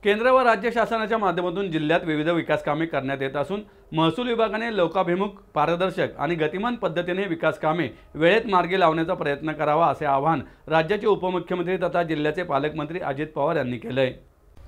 केंद्र व राज्य शासनाच्या माध्यमातून जिल्ह्यात विविध विकास कामे करण्यात येत असून महसूल विभागाने लोकाभिमुख, पारदर्शक आणि गतिमान पद्धतीने विकास कामे वेळेत मार्गी लावण्याचा प्रयत्न करावा असे आवाहन राज्याचे उपमुख्यमंत्री तथा जिल्ह्याचे पालकमंत्री अजित पवार यांनी केले।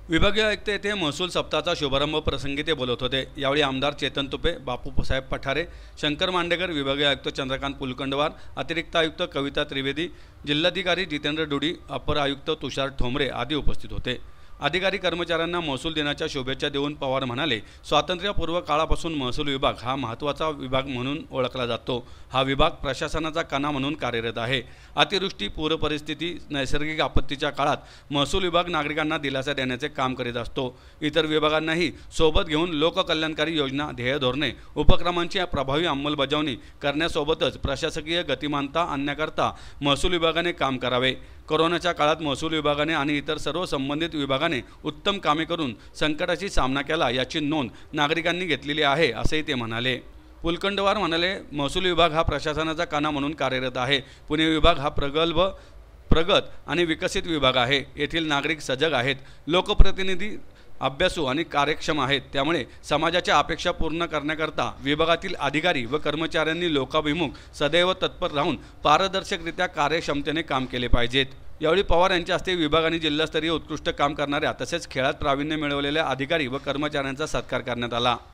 विभागीय आयुक्त येथे महसूल सप्ताहाचा शुभारंभ प्रसंगी ते बोलत होते। यावेळी आमदार चेतन तुपे, बापूसाहेब पठारे, शंकर मांडेकर, विभागीय आयुक्त चंद्रकांत पुलकंडवार, अतिरिक्त आयुक्त कविता त्रिवेदी, जिल्हाधिकारी जितेंद्र डुडी, अपर आयुक्त तुषार ठोंबरे आदी उपस्थित होते। अधिकारी कर्मचाऱ्यांना महसूल दिनाच्या शुभेच्छा देऊन पवार म्हणाले, स्वातंत्र्यपूर्व काळापासून महसूल विभाग हा महत्त्वाचा विभाग म्हणून ओळखला जातो। हा विभाग प्रशासनाचा कणा म्हणून कार्यरत आहे। अतिवृष्टी, पूर परिस्थिती, नैसर्गिक आपत्तीच्या काळात महसूल विभाग नागरिकांना दिलासा देण्याचे काम करीत असतो। इतर विभागांनाही सोबत घेऊन लोककल्याणकारी योजना, ध्येय धोरणे, उपक्रमांची प्रभावी अंमलबजावणी करण्यासोबतच प्रशासकीय गतिमानता आणण्याकरता महसूल विभागाने काम करावे। कोरोनाच्या काळात महसूल विभागाने आणि इतर सर्व संबंधित विभागाने उत्तम कामे करून संकटाशी सामना केला याची नोंद नागरिकांनी घेतलेली आहे असेही ते म्हणाले। पुलकंडवार म्हणाले, महसूल विभाग हा प्रशासनाचा कणा म्हणून कार्यरत आहे। पुणे विभाग हा प्रगत आणि विकसित विभाग आहे। येथील नागरिक सजग आहेत, लोकप्रतिनिधी अभ्यासू आणि कार्यक्षम आहेत। त्यामुळे समाजाच्या अपेक्षा पूर्ण करण्याकरता विभागातील अधिकारी व कर्मचाऱ्यांनी लोकाभिमुख, सदैव तत्पर राहून पारदर्शकरित्या कार्यक्षमतेने काम केले पाहिजेत। यावेळी पवार यांच्या हस्ते विभाग आणि जिल्हास्तरीय उत्कृष्ट काम करणाऱ्या तसेच खेळात प्रावीण्य मिळवलेल्या अधिकारी व कर्मचाऱ्यांचा सत्कार करण्यात आला।